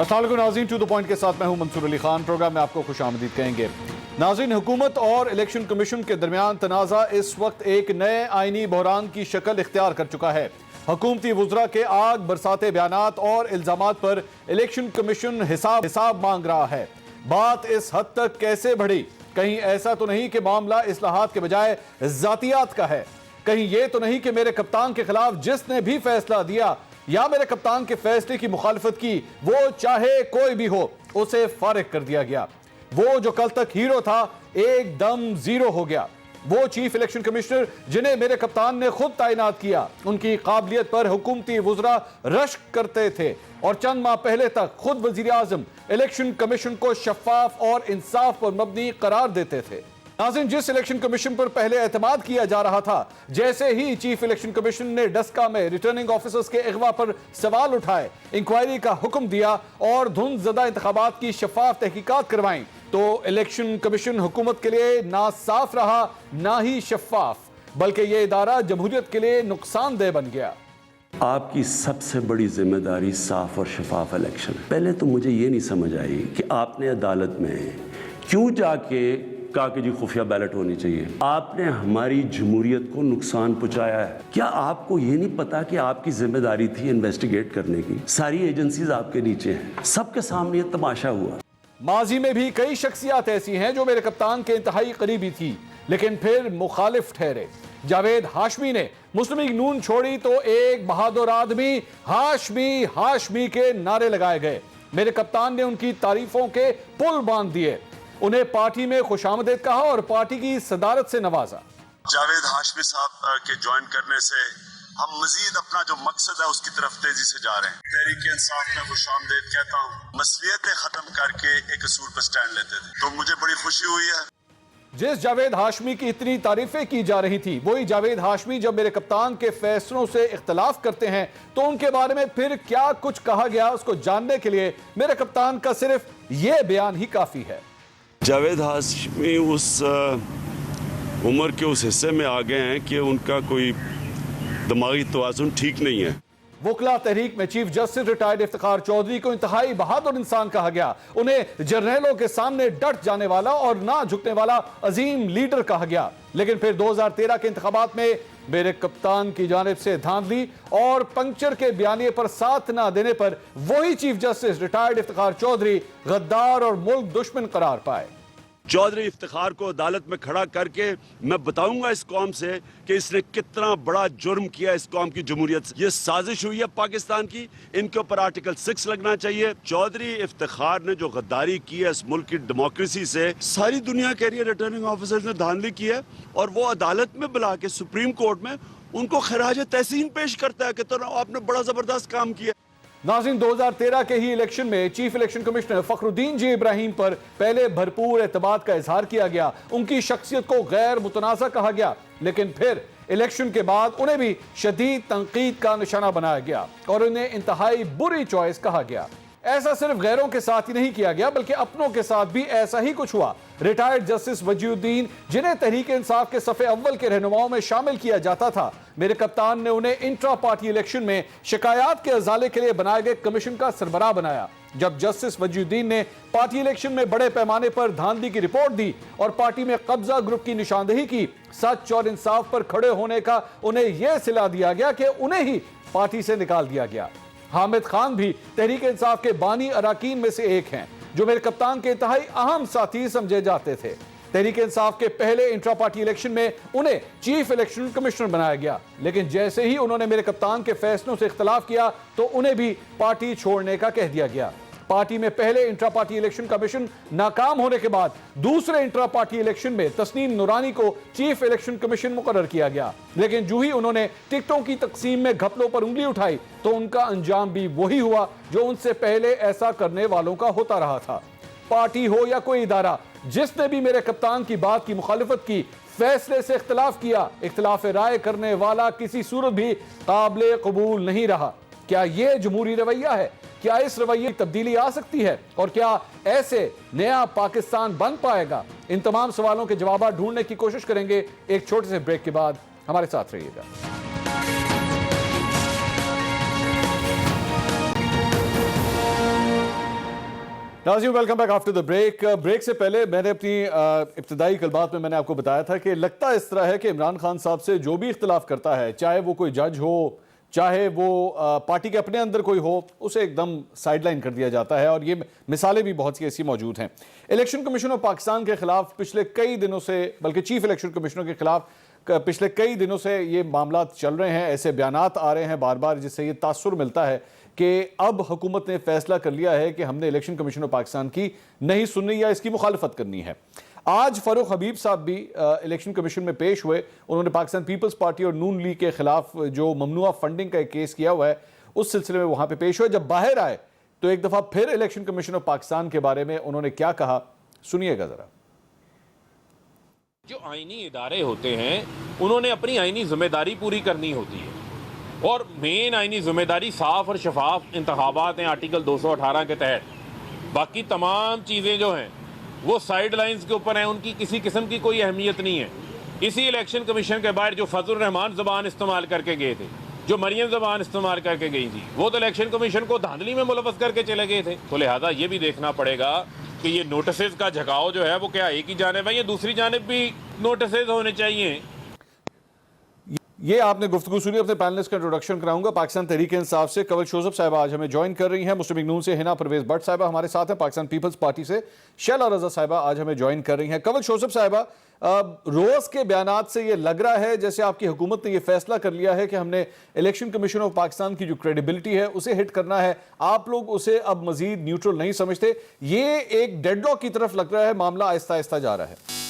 अस्सलाम वालेकुम नाज़रीन, टू द पॉइंट के साथ मैं हूं मंसूर अली खान। प्रोग्राम में आपको खुशामदीद कहेंगे। नाज़रीन, हुकूमत और इलेक्शन कमीशन के दरमियान तनाज़ा इस वक्त एक नए आईनी बहरान की शक्ल इख्तियार कर चुका है। हुकूमती वुज़रा के आग बरसाते बयानात और इल्ज़ामात पर इलेक्शन कमीशन हिसाब मांग रहा है। बात इस हद तक कैसे बढ़ी? कहीं ऐसा तो नहीं कि मामला इस्लाहात के बजाय ज़ातियात का है? कहीं ये तो नहीं कि मेरे कप्तान के खिलाफ जिसने भी फैसला दिया या मेरे कप्तान के फैसले की मुखालफत की, वो चाहे कोई भी हो, उसे फारिग कर दिया गया? वो जो कल तक हीरो था एकदम जीरो हो गया। वो चीफ इलेक्शन कमिश्नर जिन्हें मेरे कप्तान ने खुद तैनात किया, उनकी काबिलियत पर हुकूमती वुज़रा रश्क करते थे और चंद माह पहले तक खुद वजीर आज़म इलेक्शन कमीशन को शफाफ और इंसाफ पर मबनी करार देते थे। नाज़रीन, जिस इलेक्शन कमीशन पर पहले एतमाद किया जा रहा था, जैसे ही चीफ इलेक्शन कमीशन ने डस्का में रिटर्निंग ऑफिसर्स के अगवा पर सवाल उठाए, इंक्वायरी का हुक्म दिया और धुंधज़दा इंतखाबात की शफाफ तहकीकात करवाई, तो इलेक्शन कमीशन हुकूमत के लिए ना साफ रहा ना ही शफाफ, बल्कि यह इदारा जमहूरियत के लिए नुकसानदेह बन गया। आपकी सबसे बड़ी जिम्मेदारी साफ और शफाफ इलेक्शन। पहले तो मुझे ये नहीं समझ आई कि आपने अदालत में क्यों जाके कहा कि जी खुफिया बैलेट होनी चाहिए। आपने हमारी जमहूरियत को नुकसान पहुंचाया है। क्या आपको ये नहीं पता कि आपकी जिम्मेदारी थी इन्वेस्टिगेट करने की? सारी एजेंसीज आपके नीचे हैं, सबके सामने ये तमाशा हुआ। माजी में भी कई शख्सियात ऐसी हैं जो मेरे कप्तान के इंतहाई करीबी थी, लेकिन फिर मुखालिफ ठहरे। जावेद हाशमी ने मुस्लिम लीग नून छोड़ी तो एक बहादुर आदमी हाशमी हाशमी के नारे लगाए गए। मेरे कप्तान ने उनकी तारीफों के पुल बांध दिए, उन्हें पार्टी में खुशामदीद कहा और पार्टी की सदारत से नवाजा। जावेद हाशमी साहब के ज्वाइन करने से हम मजीद अपना जो मकसद है उसकी तरफ तेजी से जा रहे हैं। तहरीक इंसाफ में खुशामदीद कहता हूँ, मसलियतें खत्म करके एक असूल पर स्टैंड लेते थे, तो मुझे बड़ी खुशी हुई है। जिस जावेद हाशमी की इतनी तारीफें की जा रही थी, वही जावेद हाशमी जब मेरे कप्तान के फैसलों से इख्तलाफ करते हैं तो उनके बारे में फिर क्या कुछ कहा गया, उसको जानने के लिए मेरे कप्तान का सिर्फ ये बयान ही काफी है। जावेद हाशमी उस उम्र के उस हिस्से में आ गए हैं कि उनका कोई दिमागी तवाज़ुन ठीक नहीं है। वकला तहरीक में chief justice retired Iftikhar Chaudhry को इंतहाई बहादुर इंसान कहा गया। उन्हें जर्नैलों के सामने डट जाने वाला और ना झुकने वाला अजीम लीडर कहा गया। लेकिन फिर 2013 के इंतखाबात में मेरे कप्तान की जानिब से धांधली और पंक्चर के बयानिए पर साथ ना देने पर वही chief justice retired Iftikhar Chaudhry गद्दार और मुल्क दुश्मन करार पाए। चौधरी इफ्तिखार को अदालत में खड़ा करके मैं बताऊंगा इस कौम से कि इसने कितना बड़ा जुर्म किया इस कौम की जमहूरियत से। ये साजिश हुई है पाकिस्तान की, इनके ऊपर आर्टिकल 6 लगना चाहिए। चौधरी इफ्तिखार ने जो गद्दारी की है इस मुल्क की डेमोक्रेसी से, सारी दुनिया कह रही है रिटर्निंग ऑफिसर्स ने धांधली की है, और वो अदालत में बुला के सुप्रीम कोर्ट में उनको खराज तहसीन पेश करता है कि तो आपने बड़ा जबरदस्त काम किया। नाज़रीन, 2013 के ही इलेक्शन में चीफ इलेक्शन कमिश्नर फखरुद्दीन जी इब्राहिम पर पहले भरपूर एतमाद का इजहार किया गया, उनकी शख्सियत को गैर मुतनाज़ा कहा गया, लेकिन फिर इलेक्शन के बाद उन्हें भी शदीद तनकीद का निशाना बनाया गया और उन्हें इंतहाई बुरी चॉइस कहा गया। ऐसा सिर्फ गैरों के साथ ही नहीं किया गया, बल्कि अपनों के साथ भी ऐसा ही कुछ हुआ। रिटायर्ड जस्टिस वजीउद्दीन, जिन्हें तहरीक इंसाफ के सफ़े अव्वल के रहनुमाओं में शामिल किया जाता था, मेरे कप्तान ने उन्हें इंट्रा पार्टी इलेक्शन में शिकायत के अजाले के लिए बनाए गए कमीशन का सरबराह बनाया। जब जस्टिस वजीउद्दीन ने पार्टी इलेक्शन में बड़े पैमाने पर धांधली की रिपोर्ट दी और पार्टी में कब्जा ग्रुप की निशानदेही की, सच और इंसाफ पर खड़े होने का उन्हें यह सिला दिया गया कि उन्हें ही पार्टी से निकाल दिया गया। हामिद खान भी तहरीक इंसाफ के बानी अराकीन में से एक हैं, जो मेरे कप्तान के इंतहाई अहम साथी समझे जाते थे। तहरीक इंसाफ के पहले इंट्रा पार्टी इलेक्शन में उन्हें चीफ इलेक्शन कमिश्नर बनाया गया, लेकिन जैसे ही उन्होंने मेरे कप्तान के फैसलों से इख्तलाफ किया तो उन्हें भी पार्टी छोड़ने का कह दिया गया। पार्टी में पहले इंट्रा पार्टी इलेक्शन कमीशन नाकाम होने के बाद दूसरे इंट्रा पार्टी इलेक्शन में तस्नीम नूरानी को चीफ इलेक्शन कमीशन मुकर्रर किया गया, लेकिन जो ही उन्होंने टिकटों की तकसीम में घपलों पर उंगली उठाई तो उनका अंजाम भी वही हुआ जो उनसे पहले ऐसा करने वालों का होता रहा था। पार्टी हो या कोई इदारा, जिसने भी मेरे कप्तान की बात की मुखालिफत की, फैसले से इख्तलाफ किया, इख्तलाफ राय करने वाला किसी सूरत भी काबिल कबूल नहीं रहा। क्या यह जमहूरी रवैया है? क्या इस रवैये की तब्दीली आ सकती है? और क्या ऐसे नया पाकिस्तान बन पाएगा? इन तमाम सवालों के जवाब ढूंढने की कोशिश करेंगे एक छोटे से ब्रेक के बाद। हमारे साथ रहिएगा। नाज़रीन, welcome back after the break. Break से पहले मैंने अपनी इब्तिदाई कलबात में मैंने आपको बताया था कि लगता इस तरह है कि इमरान खान साहब से जो भी इख्तिलाफ करता है, चाहे वो कोई जज हो, चाहे वो पार्टी के अपने अंदर कोई हो, उसे एकदम साइडलाइन कर दिया जाता है। और ये मिसालें भी बहुत सी ऐसी मौजूद हैं। इलेक्शन कमीशन ऑफ पाकिस्तान के खिलाफ पिछले कई दिनों से, बल्कि चीफ इलेक्शन कमिश्नर के खिलाफ पिछले कई दिनों से ये मामला चल रहे हैं। ऐसे बयानात आ रहे हैं बार बार, जिससे ये तासुर मिलता है कि अब हुकूमत ने फैसला कर लिया है कि हमने इलेक्शन कमीशन ऑफ पाकिस्तान की नहीं सुननी या इसकी मुखालफत करनी है। आज फारूक हबीब साहब भी इलेक्शन कमीशन में पेश हुए। उन्होंने पाकिस्तान पीपल्स पार्टी और नून लीग के खिलाफ जो ममनुआ फंडिंग का एक केस किया हुआ है, उस सिलसिले में वहां पे पेश हुए। जब बाहर आए तो एक दफा फिर इलेक्शन कमीशन ऑफ पाकिस्तान के बारे में उन्होंने क्या कहा, सुनिएगा जरा। जो आईनी इदारे होते हैं उन्होंने अपनी आईनी जिम्मेदारी पूरी करनी होती है, और मेन आईनी जिम्मेदारी साफ और शफाफ इंतखाबात हैं आर्टिकल 218 के तहत। बाकी तमाम चीज़ें जो हैं वो साइड लाइन्स के ऊपर हैं, उनकी किसी किस्म की कोई अहमियत नहीं है। इसी इलेक्शन कमीशन के बाहर जो फजल रहमान ज़बान इस्तेमाल करके गए थे, जो मरियम ज़बान इस्तेमाल करके गई थी, वो तो इलेक्शन कमीशन को धांधली में मुलव्वस करके चले गए थे। तो लिहाजा ये भी देखना पड़ेगा कि ये नोटिसेज का झकाव जो है वो क्या एक ही जानिब है या दूसरी जानिब भी नोटिसेज होने चाहिए। ये आपने गुफ्तगू सुनी। अपने पैनलिस्ट का इंट्रोडक्शन कराऊंगा। पाकिस्तान तहरीक इंसाफ से कंवल शोजब साहिबा आज हमें ज्वाइन कर रही हैं। मुस्लिम लीग नून से हिना परवेज भट्ट साहिबा हमारे साथ हैं। पाकिस्तान पीपल्स पार्टी से शैला रजा साहिबा आज हमें ज्वाइन कर रही हैं। कंवल शोजब साहिबा, रोज के बयानात से ये लग रहा है जैसे आपकी हुकूमत ने ये फैसला कर लिया है कि हमने इलेक्शन कमीशन ऑफ पाकिस्तान की जो क्रेडिबिलिटी है उसे हिट करना है। आप लोग उसे अब मजीद न्यूट्रल नहीं समझते। ये एक डेडलॉक की तरफ लग रहा है, मामला आहिस्ता आहिस्ता जा रहा है।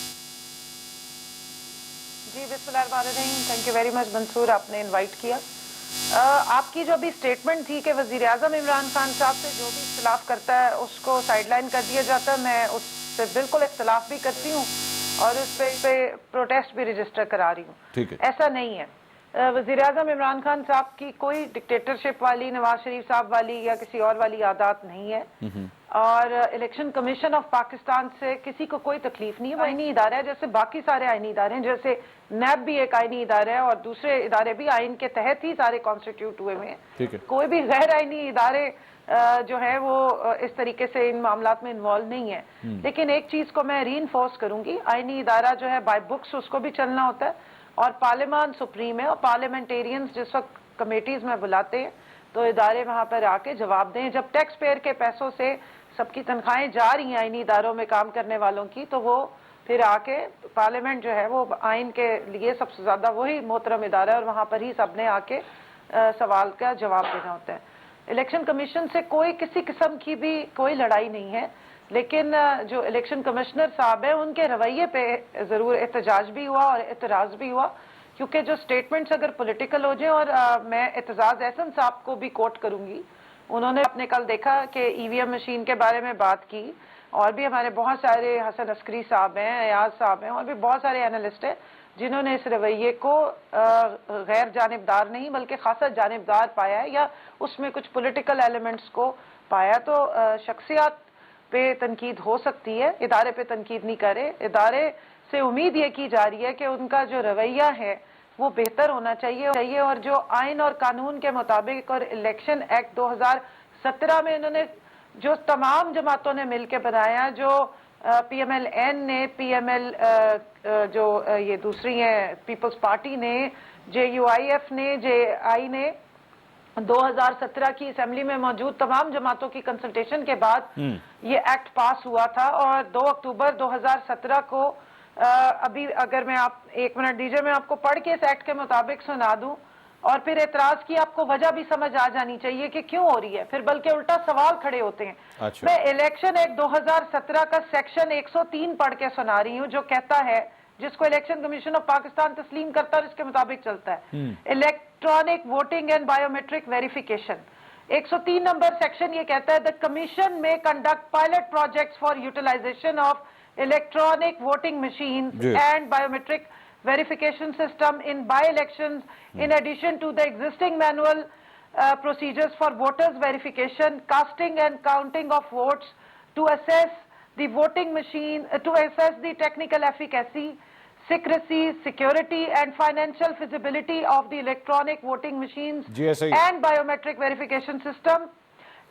जी बिस्मिल्लाहिर्रहमानिर्रहीम, thank you very much Mansoor, आपने इनवाइट किया। आपकी जो अभी स्टेटमेंट थी कि वजीर आजम इमरान खान साहब से जो भी इख्तिलाफ करता है उसको साइडलाइन कर दिया जाता है, मैं उससे बिल्कुल इख्तिलाफ भी करती हूँ और उस पे प्रोटेस्ट भी रजिस्टर करा रही हूँ। ऐसा नहीं है। वजीर आजम इमरान खान साहब की कोई डिक्टेटरशिप वाली, नवाज शरीफ साहब वाली या किसी और वाली आदत नहीं है, और इलेक्शन कमीशन ऑफ पाकिस्तान से किसी को कोई तकलीफ नहीं है। वो आईनी इदारा है जैसे बाकी सारे आईनी इदारे हैं, जैसे नैब भी एक आईनी इदारा है और दूसरे इदारे भी आइन के तहत ही सारे कॉन्स्टिट्यूट हुए हुए हैं। कोई भी गैर आईनी इदारे जो है वो इस तरीके से इन मामलात में इन्वॉल्व नहीं है। लेकिन एक चीज को मैं रीइंफोर्स करूंगी, आईनी इदारा जो है बाय बुक्स उसको भी चलना होता है, और पार्लियामान सुप्रीम है और पार्लियामेंटेरियंस जिस वक्त कमेटीज में बुलाते हैं तो इदारे वहां पर आके जवाब दें। जब टैक्स पेयर के पैसों से सबकी तनख्वाहें जा रही हैं आईनी इदारों में काम करने वालों की, तो वो फिर आके पार्लियामेंट जो है वो आइन के लिए सबसे ज्यादा वही मोहतरम इदारा है और वहां पर ही सबने आके सवाल का जवाब देना होता है। इलेक्शन कमीशन से कोई किसी किस्म की भी कोई लड़ाई नहीं है, लेकिन जो इलेक्शन कमिश्नर साहब हैं उनके रवैये पे जरूर एहतजाज भी हुआ और एतराज भी हुआ, क्योंकि जो स्टेटमेंट्स अगर पॉलिटिकल हो जाए, और मैं एतजाज एहसन साहब को भी कोट करूंगी, उन्होंने अपने कल देखा कि ईवीएम मशीन के बारे में बात की, और भी हमारे बहुत सारे हसन अस्करी साहब हैं, अयाज साहब हैं, और भी बहुत सारे एनालिस्ट हैं जिन्होंने इस रवैये को गैर जानिबदार नहीं बल्कि खासा जानिबदार पाया है, या उसमें कुछ पॉलिटिकल एलिमेंट्स को पाया। तो शख्सियत पे तनकीद हो सकती है, इदारे पे तनकीद नहीं करे। इदारे से उम्मीद ये की जा रही है कि उनका जो रवैया है वो बेहतर होना चाहिए, और जो आइन और कानून के मुताबिक और इलेक्शन एक्ट 2017 में इन्होंने जो तमाम जमातों ने मिलकर बनाया, जो PMLN ने, PML जो ये दूसरी है पीपल्स पार्टी ने, JUIF ने, JI ने 2017 की असेंबली में मौजूद तमाम जमातों की कंसल्टेशन के बाद ये एक्ट पास हुआ था, और 2 अक्टूबर 2017 को अभी अगर मैं आप 1 मिनट दीजिए, मैं आपको पढ़ के इस एक्ट के मुताबिक सुना दूं, और फिर एतराज की आपको वजह भी समझ आ जानी चाहिए कि क्यों हो रही है, फिर बल्कि उल्टा सवाल खड़े होते हैं। अच्छा। मैं इलेक्शन एक्ट 2017 का सेक्शन 103 पढ़ के सुना रही हूँ, जो कहता है, जिसको इलेक्शन कमीशन ऑफ पाकिस्तान तस्लीम करता है, इसके मुताबिक चलता है, electronic voting and biometric verification. 103 number section ये कहता है, the commission may conduct pilot projects for utilisation of electronic voting machines and biometric verification system in by-elections, in addition to the existing manual procedures for voters verification, casting and counting of votes, to assess the voting machine, to assess the technical efficacy, secrecy, security and financial feasibility of the electronic voting machines and biometric verification system,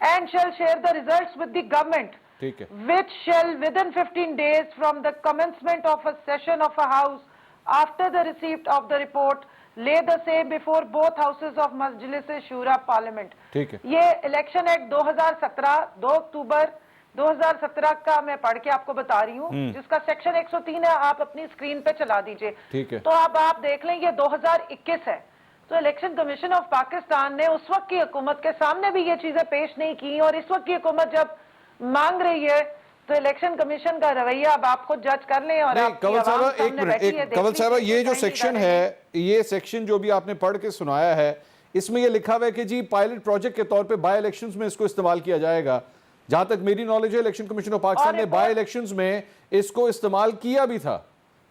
and shall share the results with the government ठीक है। which shall within 15 days from the commencement of a session of a house after the receipt of the report lay the same before both houses of Majlis Shura Parliament। ठीक है। ये election act 2017 2 अक्टूबर 2017 का मैं पढ़ के आपको बता रही हूँ, जिसका सेक्शन 103 है, आप अपनी स्क्रीन पे चला दीजिए। ठीक है। तो अब आप देख लें ये 2021 है। तो इलेक्शन कमीशन ऑफ पाकिस्तान ने उस वक्त की हुकूमत के सामने भी ये चीजें पेश नहीं की, और इस वक्त की हुकूमत जब मांग रही है तो इलेक्शन कमीशन का रवैया अब आप खुद जज कर लें। और नहीं, कंवल साहबा एक मिनट, कंवल साहबा ये जो सेक्शन है, ये सेक्शन जो भी आपने पढ़ के सुनाया है, इसमें ये लिखा हुआ है कि जी पायलट प्रोजेक्ट के तौर पे बाय इलेक्शंस में इसको इस्तेमाल किया जाएगा। जहां तक मेरी नॉलेज है, इलेक्शन कमीशन ऑफ पाकिस्तान ने बाय इलेक्शंस में इसको इस्तेमाल किया भी था,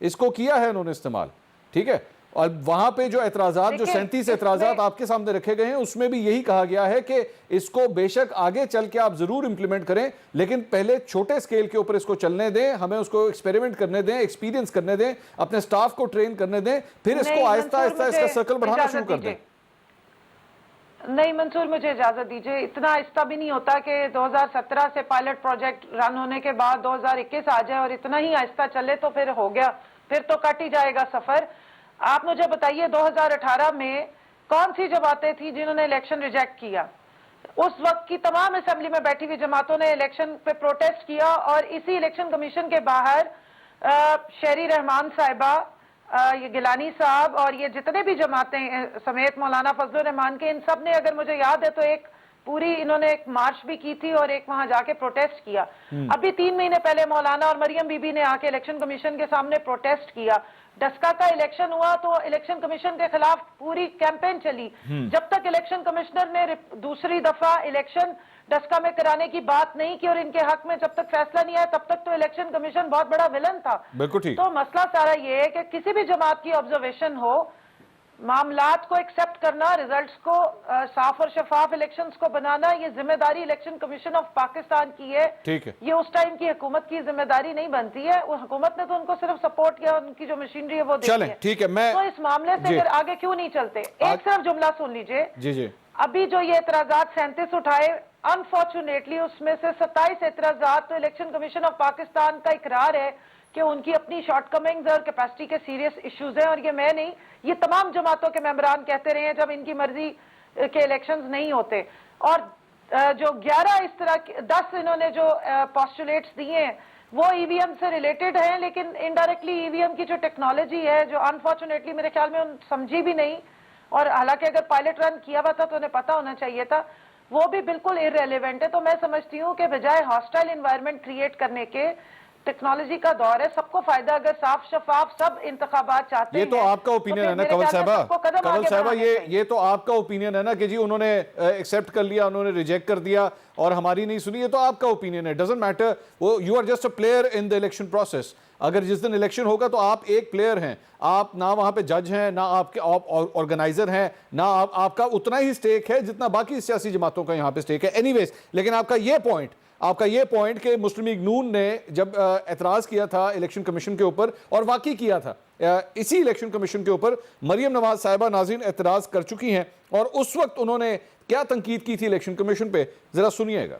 इसको किया है उन्होंने इस्तेमाल, ठीक है। और वहां पे जो एतराजात, जो 37 एतराजात आपके सामने रखे गए हैं, उसमें भी यही कहा गया है कि इसको बेशक आगे चल के आप जरूर इंप्लीमेंट करें, लेकिन पहले छोटे स्केल के ऊपर इसको चलने दें, हमें उसको एक्सपेरिमेंट करने दें, एक्सपीरियंस करने दें, अपने स्टाफ को ट्रेन करने दें, फिर इसको आहिस्ता आहिस्ता इसका सर्कल बढ़ाना शुरू कर दें। नहीं मंसूर, मुझे इजाजत दीजिए। इतना आहिस्ता भी नहीं होता कि 2017 से पायलट प्रोजेक्ट रन होने के बाद 2021 आ जाए और इतना ही आहिस्ता चले तो फिर हो गया, फिर तो कट ही जाएगा सफर। आप मुझे बताइए 2018 में कौन सी जमातें थी जिन्होंने इलेक्शन रिजेक्ट किया? उस वक्त की तमाम असेंबली में बैठी हुई जमातों ने इलेक्शन पे प्रोटेस्ट किया, और इसी इलेक्शन कमीशन के बाहर शेरी रहमान साहिबा, ये गिलानी साहब और ये जितने भी जमातें समेत मौलाना फजलुर रहमान के, इन सब ने, अगर मुझे याद है तो एक पूरी इन्होंने एक मार्च भी की थी और एक वहां जाके प्रोटेस्ट किया। अभी 3 महीने पहले मौलाना और मरियम बीबी ने आके इलेक्शन कमीशन के सामने प्रोटेस्ट किया। डस्का का इलेक्शन हुआ तो इलेक्शन कमीशन के खिलाफ पूरी कैंपेन चली। जब तक इलेक्शन कमिश्नर ने दूसरी दफा इलेक्शन डस्का में कराने की बात नहीं की और इनके हक में जब तक फैसला नहीं आया, तब तक तो इलेक्शन कमीशन बहुत बड़ा विलन था। बिल्कुल ठीक। तो मसला सारा ये है कि किसी भी जमात की ऑब्जर्वेशन हो, मामलात को एक्सेप्ट करना, रिजल्ट्स को साफ और शफाफ इलेक्शंस को बनाना, ये जिम्मेदारी इलेक्शन कमीशन ऑफ पाकिस्तान की है। ठीक है। ये उस टाइम की हुकूमत की जिम्मेदारी नहीं बनती है। वो हुकूमत ने तो उनको सिर्फ सपोर्ट किया, उनकी जो मशीनरी है वो देखी है। ठीक है। मैं तो इस मामले से फिर आगे क्यों नहीं चलते? एक सिर्फ जुमला सुन लीजिए। जी जी। अभी जो ये एतराजात 37 उठाए, अनफॉर्चुनेटली उसमें से 27 एतराजात तो इलेक्शन कमीशन ऑफ पाकिस्तान का इकरार है कि उनकी अपनी शॉर्टकमिंग्स और कैपेसिटी के सीरियस इश्यूज हैं। और ये मैं नहीं, ये तमाम जमातों के मेंबरान कहते रहे हैं जब इनकी मर्जी के इलेक्शंस नहीं होते। और जो 11 इस तरह के 10 इन्होंने जो पोस्टुलेट्स दिए हैं वो ईवीएम से रिलेटेड हैं, लेकिन इनडायरेक्टली ईवीएम की जो टेक्नोलॉजी है, जो अनफॉर्चुनेटली मेरे ख्याल में उन समझी भी नहीं, और हालांकि अगर पायलट रन किया हुआ था तो उन्हें पता होना चाहिए था, वो भी बिल्कुल इररेलेवेंट है। तो मैं समझती हूँ कि बजाय हॉस्टाइल एनवायरनमेंट क्रिएट करने के, टेक्नोलॉजी का दौर है, सबको फायदा, अगर साफ शफाफ सब इंतखाबात चाहते हैं। ये तो आपका ओपिनियन है ना कंवल साहबा, कंवल साहबा ये तो आपका ओपिनियन है ना कि जी उन्होंने एक्सेप्ट कर लिया, उन्होंने रिजेक्ट कर दिया और हमारी नहीं सुनी, ये तो आपका ओपिनियन है। डजंट मैटर, वो you are just a player in the election process. अगर जिस दिन इलेक्शन होगा तो आप एक प्लेयर हैं, आप ना वहां पे जज हैं, ना आपके ऑर्गेनाइजर हैं, ना आपका उतना ही स्टेक है जितना बाकी सियासी जमातों का यहाँ पे स्टेक है। एनीवेज, लेकिन आपका ये पॉइंट कि मुस्लिम लीग नून ने जब एतराज़ किया था इलेक्शन कमीशन के ऊपर, और वाकई किया था, इसी इलेक्शन कमीशन के ऊपर मरियम नवाज साहिबा नाज़रीन एतराज़ कर चुकी हैं, और उस वक्त उन्होंने क्या तनकीद की थी इलेक्शन कमीशन पे, जरा सुनिएगा।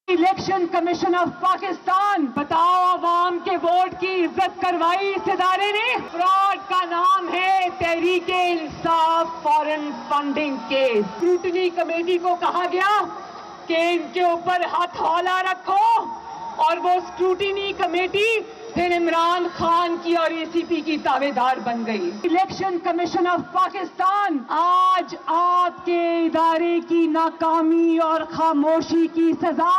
इलेक्शन कमीशन ऑफ पाकिस्तान, बताओ अवाम के वोट की इज्जत करवाई इस इदारे ने? फ्रॉड का नाम है Tehreek-e Insaf foreign funding case. Scrutiny committee को कहा गया कि इनके ऊपर हथौला रखो, और वो स्क्रूटनी कमेटी फिर इमरान खान की और एसीपी की दावेदार बन गई। इलेक्शन कमीशन ऑफ पाकिस्तान आज आपके इदारे की नाकामी और खामोशी की सजा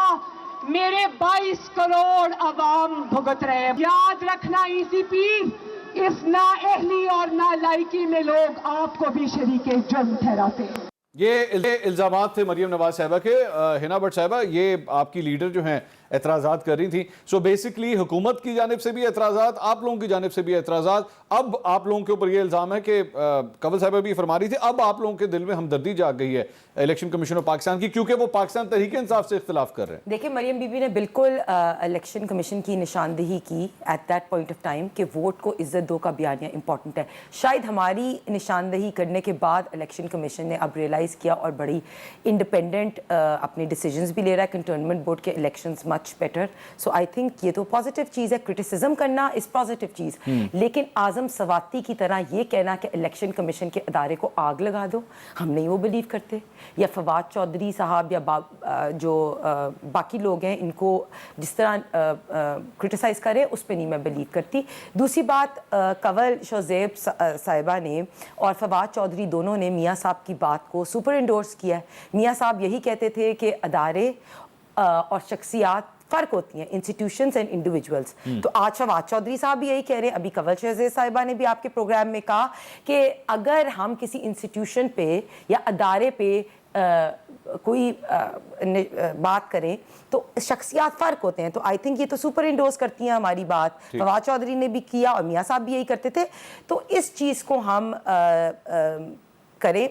मेरे 22 करोड़ अवाम भुगत रहे हैं। याद रखना एसीपी, इस नाअहली और नालायकी में लोग आपको भी शरीके जुर्म ठहराते हैं। ये इल्जामात थे मरियम नवाज साहिबा के। हिना भट्ट साहिबा, ये आपकी लीडर जो हैं एतराज़ात कर रही थी। सो बेसिकली हुकूमत की जानिब से भी एतराज़ात, आप लोगों की जानिब से भी एतराज़ात। अब आप लोगों के ऊपर ये इल्ज़ाम है कि कंवल साहिबा भी फरमा रही थी, अब आप लोगों के दिल में हमदर्दी जाग गई है इलेक्शन कमीशन ऑफ पाकिस्तान की, क्योंकि वो पाकिस्तान तहरीक इंसाफ से इख्तिलाफ कर रहे हैं। देखिए, मरियम बीबी ने बिल्कुल इलेक्शन कमीशन की निशानदेही की at that point of time कि वोट को इज्जत दो का बयानिया इंपॉर्टेंट है। शायद हमारी निशानदेही करने के बाद इलेक्शन कमीशन ने अब रियलाइज़ किया और बड़ी इंडिपेंडेंट अपने डिसीजंस भी ले रहा है। कंटोनमेंट बोर्ड के elections much better. So I think ये तो पॉजिटिव चीज़ है। क्रिटिसिज्म करना इस पॉजिटिव चीज़, लेकिन आजम सवाती की तरह ये कहना कि इलेक्शन कमीशन के अदारे को आग लगा दो, हम नहीं वो बिलीव करते। या फवाद चौधरी साहब या जो बाकी लोग हैं इनको जिस तरह क्रिटिसाइज़ करे, उस पर नहीं मैं बिलीव करती। दूसरी बात, कंवल शोज़ेब साहिबा ने और फवाद चौधरी दोनों ने मियाँ साहब की बात को सुपर इंडोर्स किया है। मियाँ साहब यही कहते थे कि अदारे और शख्सियात फ़र्क होती हैं, इंस्टीट्यूशंस एंड इंडिविजुअल्स। तो आज फवाद चौधरी साहब भी यही कह रहे हैं। अभी कंवल शोज़ेब साहिबा ने भी आपके प्रोग्राम में कहा कि अगर हम किसी इंस्टीट्यूशन पे या अदारे पे कोई बात करें तो शख्सियात फ़र्क होते हैं। तो आई थिंक ये तो सुपर इंडोर्स करती हैं हमारी बात। फवाद चौधरी ने भी किया और मियाँ साहब भी यही करते थे। तो इस चीज़ को हम करें।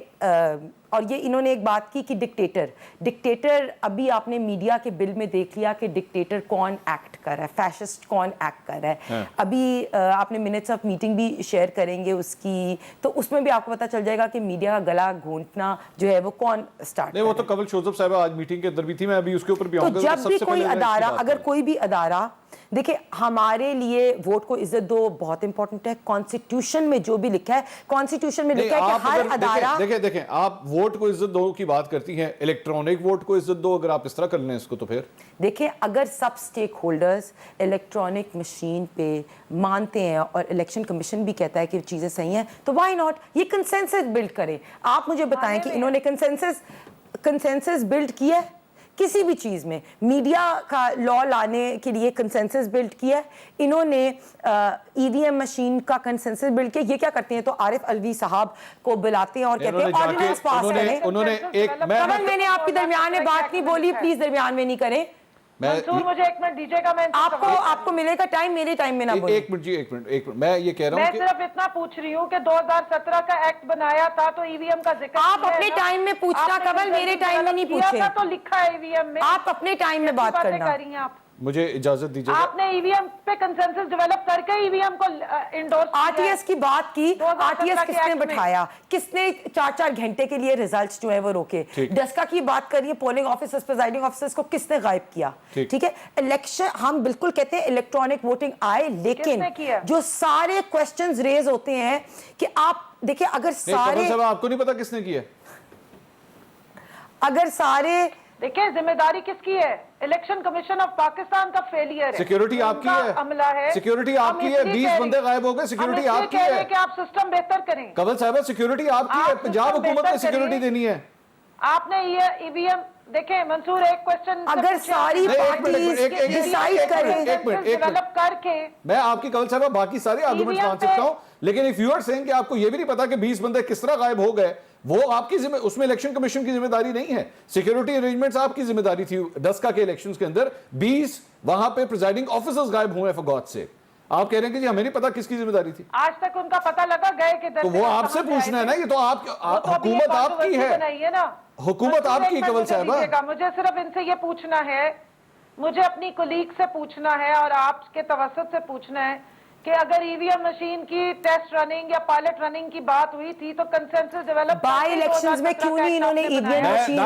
और ये इन्होंने एक बात की कि डिक्टेटर अभी आपने मीडिया के बिल में देख लिया कि डिक्टेटर कौन एक्ट कर रहा है, फैशिस्ट कौन एक्ट कर रहा है। अभी आपने मिनट्स ऑफ मीटिंग भी शेयर करेंगे उसकी, तो उसमें भी आपको पता चल जाएगा कि मीडिया का गला घोंटना जो है वो कौन स्टार्ट नहीं, वो तो कंवल शोज़ेब साहब आज मीटिंग के अंदर भी थी, मैं अभी उसके ऊपर भी आऊंगा। तो जब भी कोई अदारा, अगर कोई भी अदारा, देखिए हमारे लिए वोट को इज्जत दो बहुत इंपॉर्टेंट है। कॉन्स्टिट्यूशन में जो भी लिखा है, कॉन्स्टिट्यूशन में लिखा है कि हर अदारा, देखें आप वोट को इज्जत दो की बात करती हैं, इलेक्ट्रॉनिक वोट को इज्जत दो अगर आप इस तरह कर लें इसको, तो फिर देखिए अगर सब स्टेक होल्डर्स इलेक्ट्रॉनिक मशीन पे मानते हैं और इलेक्शन कमीशन भी कहता है कि चीजें सही हैं, तो व्हाई नॉट ये कंसेंसस बिल्ड करें। आप मुझे बताएं कि इन्होंने कंसेंसस बिल्ड किया है किसी भी चीज़ में? मीडिया का लॉ लाने के लिए कंसेंसस बिल्ड किया है इन्होंने, ईवीएम मशीन का कंसेंसस बिल्ड किया। ये क्या करते हैं, तो आरिफ अलवी साहब को बुलाते हैं और कहते हैं ऑर्डिनेंस पास करें। उन्होंने एक मैंने आपके दरमियान में बात नहीं बोली, प्लीज दरमियान में नहीं करें। मंसूर मुझे एक मिनट दीजिएगा, मैं आपको मिलेगा टाइम, मेरे टाइम में ना बोलिए। एक मिनट जी, एक मिनट मैं ये कह रहा हूँ मैं सिर्फ इतना पूछ रही हूँ कि 2017 का एक्ट बनाया था तो ईवीएम का जिक्र आप अपने टाइम में पूछना, कंवल मेरे टाइम में नहीं पूछे। तो लिखा है ईवीएम में, आप अपने टाइम में बात करना। आप मुझे इजाजत दीजिए। आपने ईवीएम पे कंसेंसस डेवलप करके ईवीएम को इंडोर्स, आरटीएस की बात की, आरटीएस किसने बैठाया, किसने 4-4 घंटे के लिए रिजल्ट्स जो है वो रोके, डस्का की बात करिए, पोलिंग ऑफिसर्स, प्रिजाइडिंग ऑफिसर्स को किसने गायब किया? ठीक है, इलेक्शन हम बिल्कुल कहते हैं इलेक्ट्रॉनिक वोटिंग आए, लेकिन जो सारे क्वेश्चंस रेज होते हैं कि आप देखिए अगर सारे, आपको नहीं पता किसने किया, अगर सारे, देखिए जिम्मेदारी किसकी है? इलेक्शन कमीशन ऑफ पाकिस्तान का फेलियर है। सिक्योरिटी आपकी है, अमला है, सिक्योरिटी आपकी है। 20 बंदे गायब हो गए, सिक्योरिटी आपकी है कि आप सिस्टम बेहतर करें। कंवल साहब सिक्योरिटी आपकी है, पंजाब हुकूमत ने सिक्योरिटी देनी है। आपने ये ईवीएम देखें मंसूर, एक क्वेश्चन, अगर सारी पार्टीज डिसाइड करें, डेवलप करके, मैं आपकी कंवल साहब बाकी सारे आर्गुमेंट्स मान सकता हूं, लेकिन इफ यू आर सेइंग कि आपको ये भी नहीं पता कि 20 बंदे किस तरह गायब हो गए, वो आपकी उसमें इलेक्शन कमीशन की जिम्मेदारी नहीं है। सिक्योरिटी अरेंजमेंट्स आपकी जिम्मेदारी थी। डस्का के इलेक्शंस के अंदर 20 वहां पे प्रिजाइडिंग ऑफिसर्स गायब हुए फॉर गॉड से। आप कह रहे हैं कि जी हमें नहीं पता किसकी जिम्मेदारी थी। आज तक उनका पता लगा गए किधर, तो वो आपसे पूछना है ना, ये तो आप हुकूमत आपकी है ना, हुकूमत आपकी कंवल साहब। मुझे सिर्फ इनसे ये पूछना है, मुझे अपनी कोलीग से पूछना है और आपके तवसत से पूछना है कि अगर ईवीएम मशीन की टेस्ट रनिंग या पायलट रनिंग की बात हुई थी तो कंसेंसस डेवलप बाय इलेक्शंस में क्यों नहीं इन्होंने EVM machine,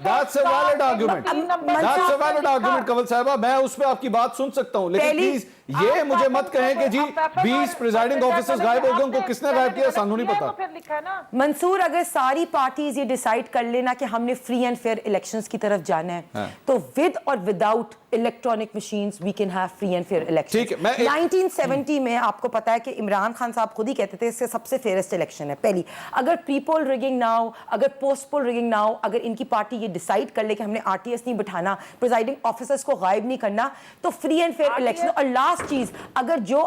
that's a valid argument, that's a valid argument Kanwal साहब, मैं उस पे आपकी बात सुन सकता हूं, लेकिन प्लीज ये मुझे मत कहें कि जी 20 प्रिजाइडिंग ऑफिसर्स गायब हो गए, उनको किसने गायब किया सानू नहीं पता। मंसूर, अगर सारी पार्टीज ये डिसाइड कर लेना कि हमने फ्री एंड फेयर इलेक्शंस की तरफ जाना है, तो विद और without electronic machines we can have free and fair election. 1970 में आपको पता है कि इमरान खान साहब खुद ही कहते थे इससे सबसे फेयरेस्ट इलेक्शन है। पहली, अगर प्री पोल रिगिंग ना हो, अगर पोस्ट पोल रिगिंग ना हो, अगर इनकी पार्टी ये डिसाइड कर ले कि हमने आरटीएस नहीं बिठाना, प्रिजाइडिंग ऑफिसर्स को गायब नहीं करना, तो फ्री एंड फेयर इलेक्शन। और लास्ट चीज, अगर जो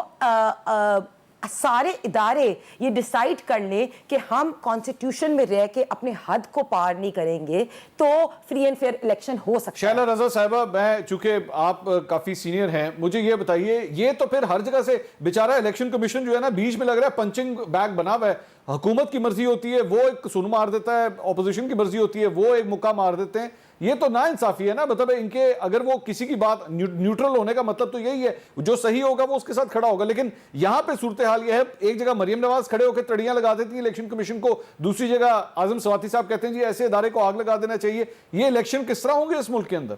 सारे इदारे ये डिसाइड कर ले कि हम कॉन्स्टिट्यूशन में रह के अपने हद को पार नहीं करेंगे तो फ्री एंड फेयर इलेक्शन हो सकता है। शैला रजा साहिबा, मैं चूंकि आप काफी सीनियर हैं, मुझे ये बताइए, ये तो फिर हर जगह से बेचारा इलेक्शन कमीशन जो है ना, बीच में लग रहा है पंचिंग बैग बना हुआ है। हुकूमत की मर्जी होती है, वो एक सुन मार देता है, ऑपोजिशन की मर्जी होती है, वो एक मुक्का मार देते हैं। ये तो ना इंसाफी है ना, मतलब इनके अगर वो किसी की बात, न्यूट्रल होने का मतलब तो यही है, जो सही होगा वो उसके साथ खड़ा होगा। लेकिन यहां पे सूरत हाल ये है, एक जगह मरियम नवाज खड़े होकर तड़ियां लगा देती है इलेक्शन कमीशन को, दूसरी जगह आजम स्वाति साहब कहते हैं जी ऐसे इदारे को आग लगा देना चाहिए। ये इलेक्शन किस तरह होंगे इस मुल्क के अंदर?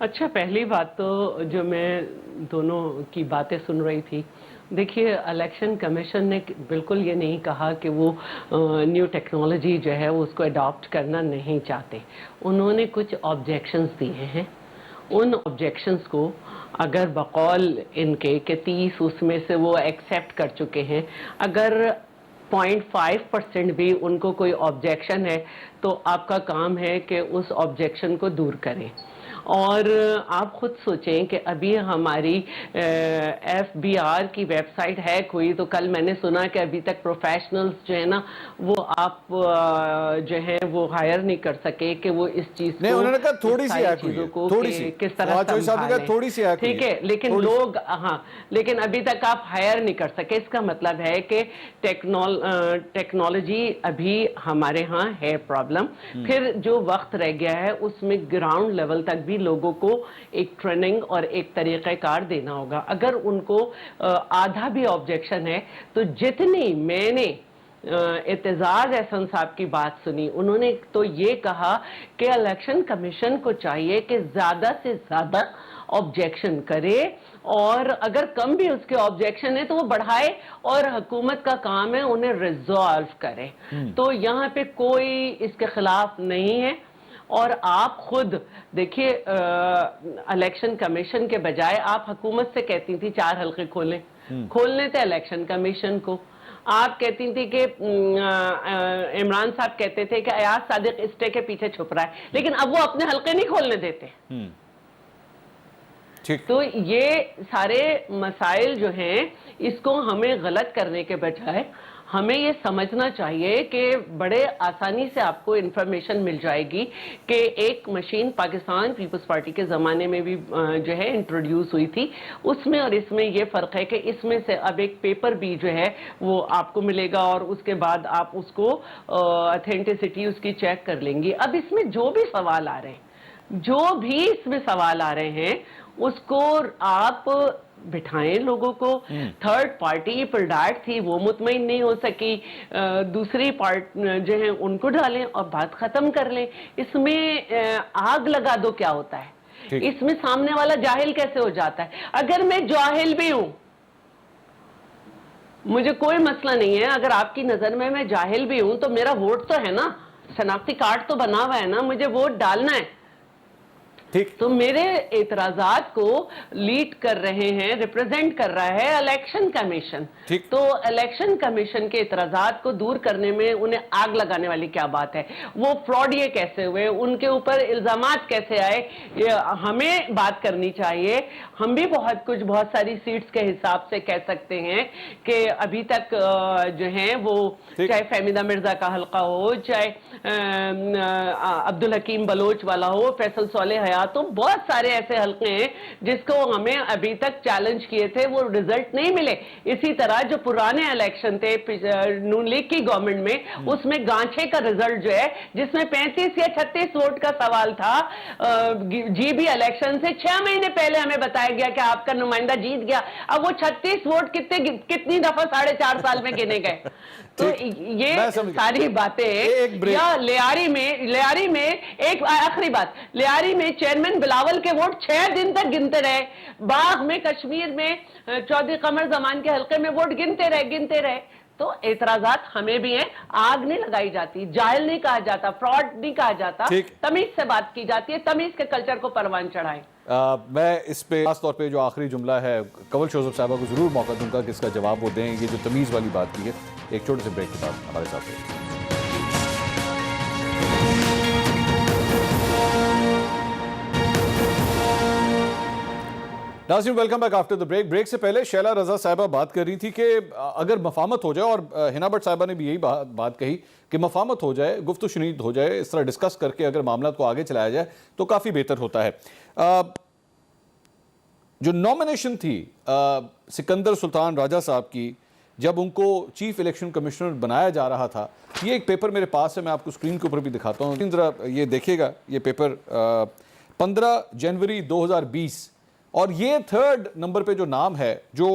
अच्छा, पहली बात तो जो मैं दोनों की बातें सुन रही थी, देखिए इलेक्शन कमीशन ने बिल्कुल ये नहीं कहा कि वो न्यू टेक्नोलॉजी जो है वो उसको अडॉप्ट करना नहीं चाहते। उन्होंने कुछ ऑब्जेक्शंस दिए हैं, उन ऑब्जेक्शंस को अगर बकौल इनके कि 30 उसमें से वो एक्सेप्ट कर चुके हैं, अगर 0.5% भी उनको कोई ऑब्जेक्शन है तो आपका काम है कि उस ऑब्जेक्शन को दूर करें। और आप खुद सोचें कि अभी हमारी FBR की वेबसाइट हैक हुई तो कल मैंने सुना कि अभी तक प्रोफेशनल्स जो है ना वो आप जो है वो हायर नहीं कर सके कि वो इस चीज नहीं, को, उन्होंने कहा थोड़ी सी हैक चीजों हुई है, को थोड़ी सी, किस तरह संभालें। थोड़ी सी हैक हुई ठीक है, लेकिन थोड़ी लोग, हाँ, लेकिन अभी तक आप हायर नहीं कर सके। इसका मतलब है कि टेक्नोलॉजी अभी हमारे यहाँ है प्रॉब्लम। फिर जो वक्त रह गया है उसमें ग्राउंड लेवल तक भी लोगों को एक ट्रेनिंग और एक तरीक़ेकार देना होगा। अगर उनको आधा भी ऑब्जेक्शन है तो जितनी मैंने एतजाज एहसन साहब की बात सुनी, उन्होंने तो ये कहा कि इलेक्शन कमीशन को चाहिए कि ज्यादा से ज्यादा ऑब्जेक्शन करे और अगर कम भी उसके ऑब्जेक्शन है तो वो बढ़ाए और हुकूमत का काम है उन्हें रिजॉल्व करे। तो यहाँ पे कोई इसके खिलाफ नहीं है। और आप खुद देखिए, इलेक्शन कमीशन के बजाय आप हुकूमत से कहती थी 4 हल्के खोलने थे इलेक्शन कमीशन को। आप कहती थी कि इमरान साहब कहते थे कि अयाज सादिक स्टे के पीछे छुप रहा है, लेकिन अब वो अपने हल्के नहीं खोलने देते। तो ये सारे मसाइल जो हैं इसको हमें गलत करने के बजाय हमें ये समझना चाहिए कि बड़े आसानी से आपको इंफॉर्मेशन मिल जाएगी कि एक मशीन पाकिस्तान पीपल्स पार्टी के ज़माने में भी जो है इंट्रोड्यूस हुई थी, उसमें और इसमें ये फ़र्क है कि इसमें से अब एक पेपर भी जो है वो आपको मिलेगा और उसके बाद आप उसको ऑथेंटिसिटी उसकी चेक कर लेंगी। अब इसमें जो भी सवाल आ रहे हैं, जो भी इसमें सवाल आ रहे हैं उसको आप बिठाएं लोगों को। थर्ड पार्टी पिलडाट थी, वो मुतमईन नहीं हो सकी, दूसरी पार्ट जो है उनको डालें और बात खत्म कर लें। इसमें आग लगा दो क्या होता है? इसमें सामने वाला जाहिल कैसे हो जाता है? अगर मैं जाहिल भी हूं, मुझे कोई मसला नहीं है, अगर आपकी नजर में मैं जाहिल भी हूं तो मेरा वोट तो है ना, शनाख्ती कार्ड तो बना हुआ है ना, मुझे वोट डालना है। तो मेरे एतराजात को लीड कर रहे हैं, रिप्रेजेंट कर रहा है इलेक्शन कमीशन। तो इलेक्शन कमीशन के एतराजात को दूर करने में उन्हें आग लगाने वाली क्या बात है? वो फ्रॉड ये कैसे हुए, उनके ऊपर इल्जामात कैसे आए, ये हमें बात करनी चाहिए। हम भी बहुत सारी सीट्स के हिसाब से कह सकते हैं कि अभी तक जो है वो चाहे फहमीदा मिर्जा का हल्का हो, चाहे अब्दुल हकीम बलोच वाला हो, फैसल सोले हयात, तो बहुत सारे ऐसे हल्के हैं जिसको हमें अभी तक चैलेंज किए थे, वो रिजल्ट नहीं मिले। इसी तरह जो पुराने इलेक्शन थे नून लीग की गवर्नमेंट में, उसमें गांछे का रिजल्ट जो है जिसमें 35 या 36 वोट का सवाल था, जीबी इलेक्शन से 6 महीने पहले हमें बताया गया कि आपका नुमाइंदा जीत गया। अब वो 36 वोट कितनी दफा 4.5 साल में गिने गए। तो ये सारी बातें, या लियारी में एक आखिरी बात, लियारी में चेयरमैन बिलावल के वोट 6 दिन तक गिनते रहे, बाग में कश्मीर में चौधरी कमर जमान के हल्के में वोट गिनते रहे। तो एतराजात हमें भी हैं, आग नहीं लगाई जाती, जाहिल नहीं कहा जाता, फ्रॉड नहीं कहा जाता, तमीज से बात की जाती है, तमीज के कल्चर को परवान चढ़ाएं। मैं इस पे खास तौर पे जो आखिरी जुमला है कंवल शोजब साहबा को जरूर मौका दूंगा कि इसका जवाब वो दें, ये जो तमीज़ वाली बात की है। एक छोटे से ब्रेक के बाद हमारे साथ रहिए। नाज़रीन welcome back after the break. Break से पहले शैला रजा साहिबा बात कर रही थी कि अगर मफामत हो जाए, और हिना भट्ट साहिबा ने भी यही बात कही कि मफामत हो जाए, गुफ्तगू शुनीद हो जाए, इस तरह डिस्कस करके अगर मामला को आगे चलाया जाए तो काफ़ी बेहतर होता है। जो नॉमिनेशन थी सिकंदर सुल्तान राजा साहब की, जब उनको चीफ इलेक्शन कमिश्नर बनाया जा रहा था, ये एक पेपर मेरे पास है, मैं आपको स्क्रीन के ऊपर भी दिखाता हूँ, ज़रा ये देखिएगा। ये पेपर 15 जनवरी 2020, और ये 3rd नंबर पे जो नाम है जो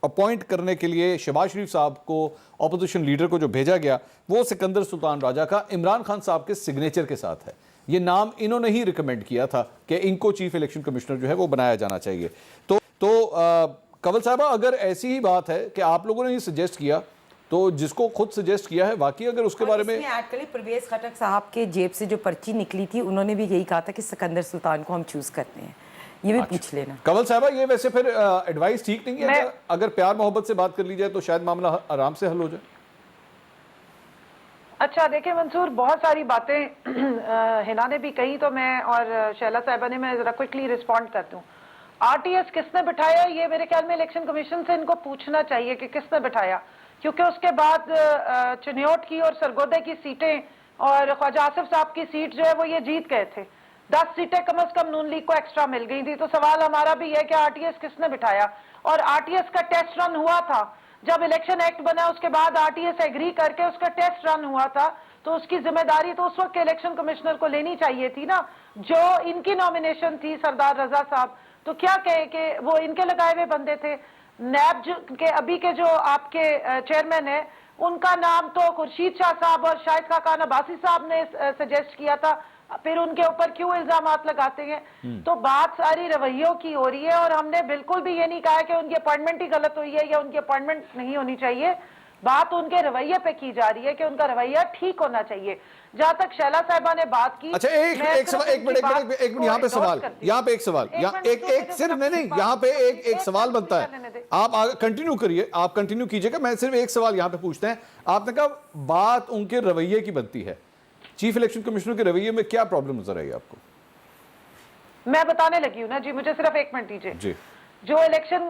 अपॉइंट करने के लिए शहबाज शरीफ साहब को, ऑपोजिशन लीडर को जो भेजा गया, वो सिकंदर सुल्तान राजा का इमरान खान साहब के सिग्नेचर के साथ है। ये नाम इन्होंने ही रिकमेंड किया था कि इनको चीफ इलेक्शन कमिश्नर जो है वो बनाया जाना चाहिए। तो कंवल साहबा, अगर ऐसी ही बात है कि आप लोगों ने ये सजेस्ट किया, तो जिसको खुद सजेस्ट किया है वाकई अगर उसके बारे में ऐड करें, परवेज खटक साहब के जेब से जो पर्ची निकली थी, उन्होंने भी यही कहा था कि सिकंदर सुल्तान को हम चूज करते हैं। ये भी पूछ लेना। कंवल साहबा, ये वैसे फिर एडवाइस ठीक नहीं है? अगर प्यार मोहब्बत से बात कर ली जाए तो शायद मामला आराम से हल हो जाए। अच्छा देखिए मंसूर, बहुत सारी बातें हिना ने भी कही, तो मैं और शैला साहिबा ने, मैं जरा क्विकली रिस्पॉन्ड करती हूँ। आरटीएस किसने बिठाया, ये मेरे ख्याल में इलेक्शन कमीशन से इनको पूछना चाहिए कि किसने बिठाया, क्योंकि उसके बाद चिन्योट की और सरगोदे की सीटें और ख्वाजा आसिफ साहब की सीट जो है वो ये जीत गए थे। 10 सीटें कम से कम नून लीग को एक्स्ट्रा मिल गई थी। तो सवाल हमारा भी है कि आरटीएस किसने बिठाया, और आरटीएस का टेस्ट रन हुआ था जब इलेक्शन एक्ट बना, उसके बाद आरटीएस एग्री करके उसका टेस्ट रन हुआ था, तो उसकी जिम्मेदारी तो उस वक्त के इलेक्शन कमिश्नर को लेनी चाहिए थी ना, जो इनकी नॉमिनेशन थी सरदार रजा साहब। तो क्या कहे कि वो इनके लगाए हुए बंदे थे। नैब के अभी के जो आपके चेयरमैन है, उनका नाम तो खुर्शीद शाह साहब और शाहिद खाकान अब्बासी साहब ने सजेस्ट किया था, फिर उनके ऊपर क्यों इल्जामात लगाते हैं। तो बात सारी रवैयों की हो रही है, और हमने बिल्कुल भी ये नहीं कहा कि उनकी अपॉइंटमेंट ही गलत हुई है या उनकी अपॉइंटमेंट नहीं होनी चाहिए। बात उनके रवैये पे की जा रही है कि उनका रवैया ठीक होना चाहिए। जहां तक शैला साहिबा ने बात की, अच्छा एक मिनट यहाँ पे सवाल, यहाँ पे एक सवाल, एक सिर्फ नहीं, यहाँ पे एक सवाल बनता है। आप कंटिन्यू करिए, आप कंटिन्यू कीजिएगा, मैं सिर्फ एक सवाल यहाँ पे पूछते हैं। आपने कहा बात उनके रवैये की बनती है, चीफ इलेक्शन कमिश्नर के रवैये में क्या प्रॉब्लम नजर आई आपको? मैं बताने लगी हूँ ना जी, मुझे सिर्फ 1 मिनट दीजिए जी। जो इलेक्शन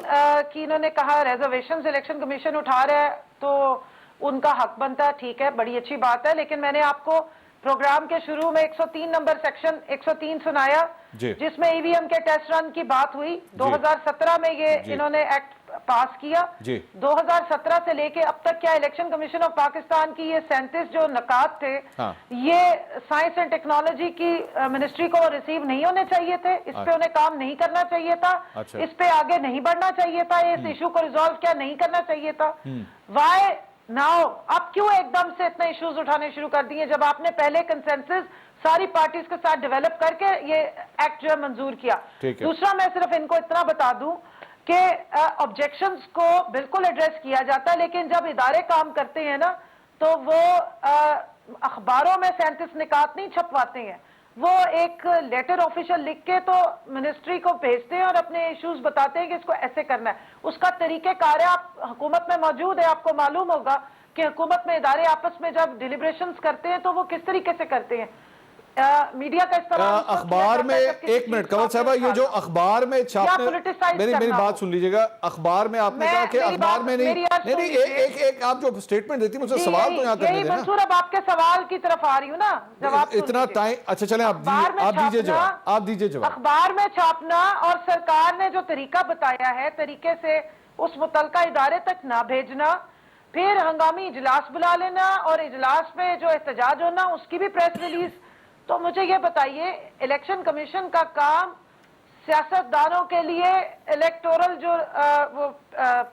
की इन्होंने कहा रिजर्वेशंस इलेक्शन कमीशन उठा रहा है, तो उनका हक बनता है, ठीक है, बड़ी अच्छी बात है। लेकिन मैंने आपको प्रोग्राम के शुरू में 103 नंबर सेक्शन 103 सुनाया, जिसमें ईवीएम के टेस्ट रन की बात हुई। 2017 में ये इन्होंने एक्ट पास किया। 2017 से लेके अब तक क्या इलेक्शन कमीशन ऑफ पाकिस्तान की ये 37 जो नकात थे, ये साइंस एंड टेक्नोलॉजी की मिनिस्ट्री को रिसीव नहीं होने चाहिए थे, इस पे उन्हें काम नहीं करना चाहिए था, इस पे आगे नहीं बढ़ना चाहिए था, इस इशू को रिजॉल्व क्या नहीं करना चाहिए था। वाई नाउ, अब क्यों एकदम से इतने इश्यूज उठाने शुरू कर दिए, जब आपने पहले कंसेंसस सारी पार्टीज के साथ डेवलप करके ये एक्ट जो है मंजूर किया। दूसरा, मैं सिर्फ इनको इतना बता दूं कि ऑब्जेक्शंस को बिल्कुल एड्रेस किया जाता है, लेकिन जब इदारे काम करते हैं ना, तो वो अखबारों में 37 निकात नहीं छपवाते हैं, वो एक लेटर ऑफिशियल लिख के तो मिनिस्ट्री को भेजते हैं और अपने इश्यूज बताते हैं कि इसको ऐसे करना है। उसका तरीक़ेकार है, आप हुकूमत में मौजूद है, आपको मालूम होगा कि हुकूमत में इदारे आपस में जब डिलिब्रेशंस करते हैं तो वो किस तरीके से करते हैं। मीडिया का इस्तेमाल अखबार में, 1 मिनट कंवल साहबा, ये जो अखबार में छापने, मेरी बात सुन लीजिएगा। अखबार में आपने कहा कि अखबार में नहीं, एक आप जो स्टेटमेंट देती मुझे सवाल तो यहाँ करने देना। मंसूर, अब आपके सवाल की तरफ आ रही हूँ ना, जवाब इतना टाइम, अच्छा चले आप दीजिए जवाब, आप दीजिए जवाब। अखबार में छापना और सरकार ने जो तरीका बताया है, तरीके से उस मुतलका इदारे तक ना भेजना, फिर हंगामी इजलास बुला लेना और इजलास में जो एहतजाज होना उसकी भी प्रेस रिलीज। तो मुझे ये बताइए, इलेक्शन कमीशन का काम सियासतदानों के लिए इलेक्टोरल जो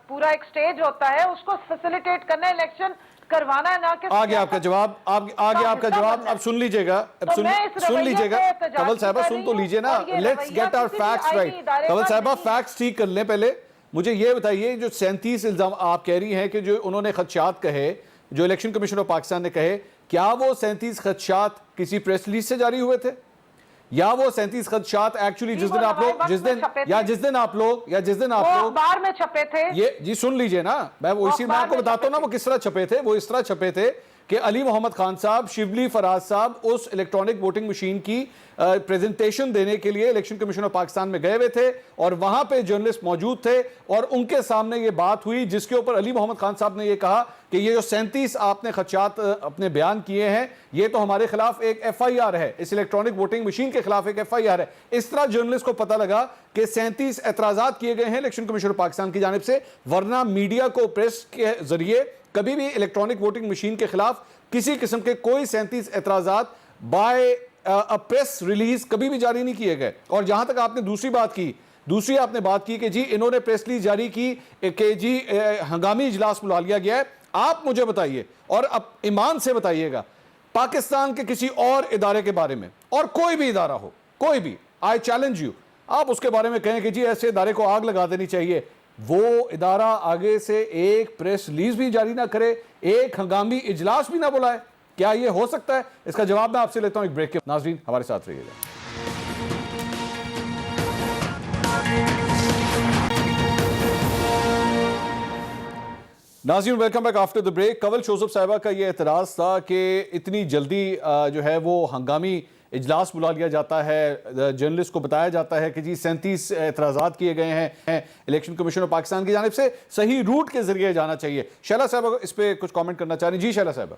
पूरा एक स्टेज होता है उसको फैसिलिटेट करना, इलेक्शन करवाना है, ना कि आगे आपका जवाब, आगे आपका जवाब। अब सुन लीजिएगा, सुन लीजिएगा कंवल साहिबा, सुन तो लीजिए ना। Let's get our facts right. Kanwal साहिबा, फैक्ट्स ठीक कर लें पहले। मुझे ये बताइए, जो 37 इल्जाम आप कह रही हैं कि जो उन्होंने खदशात कहे, जो इलेक्शन कमीशन ऑफ पाकिस्तान ने कहे, क्या वो 37 खदशात किसी प्रेस रिलीज से जारी हुए थे, या वो 37 खदशात एक्चुअली जिस दिन आप लोग अखबार में छपे थे? ये जी सुन लीजिए ना, मैं वो इसी में आपको बताता हूँ ना वो किस तरह छपे थे। वो इस तरह छपे थे कि अली मोहम्मद खान साहब, शिवली फराज साहब उस इलेक्ट्रॉनिक वोटिंग मशीन की प्रेजेंटेशन देने के लिए इलेक्शन कमीशन ऑफ पाकिस्तान में गए हुए थे और वहां पे जर्नलिस्ट मौजूद थे और उनके सामने ये बात हुई, जिसके ऊपर अली मोहम्मद खान साहब ने ये कहा कि ये जो 37 आपने खदशात अपने बयान किए हैं, ये तो हमारे खिलाफ एक FIR है, इस इलेक्ट्रॉनिक वोटिंग मशीन के खिलाफ एक FIR है। इस तरह जर्नलिस्ट को पता लगा कि 37 एतराजात किए गए हैं इलेक्शन कमीशन ऑफ पाकिस्तान की जानिब से, वरना मीडिया को प्रेस के जरिए कभी भी इलेक्ट्रॉनिक वोटिंग मशीन के खिलाफ किसी किस्म के कोई 37 एतराजात बाय प्रेस रिलीज कभी भी जारी नहीं किए गए। और जहां तक आपने दूसरी आपने बात की कि जी इन्होंने प्रेस रिलीज जारी की कि जी हंगामी इजलास बुला लिया गया है। आप मुझे बताइए और अब ईमान से बताइएगा, पाकिस्तान के किसी और इदारे के बारे में, और कोई भी इदारा हो, कोई भी, आई चैलेंज यू, आप उसके बारे में कहें कि जी ऐसे इदारे को आग लगा देनी चाहिए, वो इदारा आगे से एक प्रेस रिलीज भी जारी ना करे, एक हंगामी इजलास भी ना बुलाए? क्या ये हो सकता है? इसका जवाब मैं आपसे लेता हूं एक ब्रेक के। नाज़रीन हमारे साथ रहिएगा। नाज़रीन welcome back after the break. Kanwal Shauzab साहिबा का ये एतराज़ था कि इतनी जल्दी जो है वो हंगामी इजलास बुला लिया जाता है, जर्नलिस्ट को बताया जाता है कि जी 37 एतराज़ात किए गए हैं इलेक्शन कमीशन ऑफ पाकिस्तान की जानिब से, सही रूट के जरिए जाना चाहिए। शैला साहबा इस पर कुछ कमेंट करना चाह रही? जी शैला साहबा।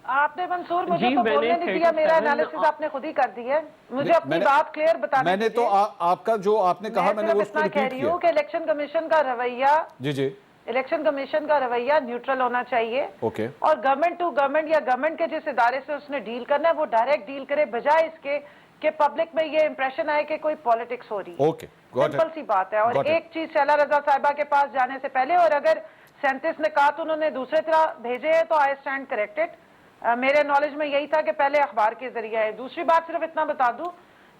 आपने मंसूर मुझे तो बोलने नहीं दिया, मेरा एनालिसिस आपने खुद ही कर दिया है। मुझे अपनी बात क्लियर बताना। मैंने तो आपका जो आपने कहा मैंने वो इतना कह रही हूँ कि इलेक्शन कमीशन का रवैया, जी इलेक्शन कमीशन का रवैया न्यूट्रल होना चाहिए। ओके। और गवर्नमेंट टू गवर्नमेंट या गवर्नमेंट के जिस इदारे से उसने डील करना है वो डायरेक्ट डील करे, बजाय इसके कि पब्लिक में ये इंप्रेशन आए कि कोई पॉलिटिक्स हो रही है। ओके, सिंपल सी बात है। और एक चीज शैला रजा साहिबा के पास जाने से पहले, और अगर 37 ने कहा तो उन्होंने दूसरे तरह भेजे हैं तो आई स्टैंड करेक्टेड। मेरे नॉलेज में यही था कि पहले अखबार के जरिए है। दूसरी बात सिर्फ इतना बता दूं,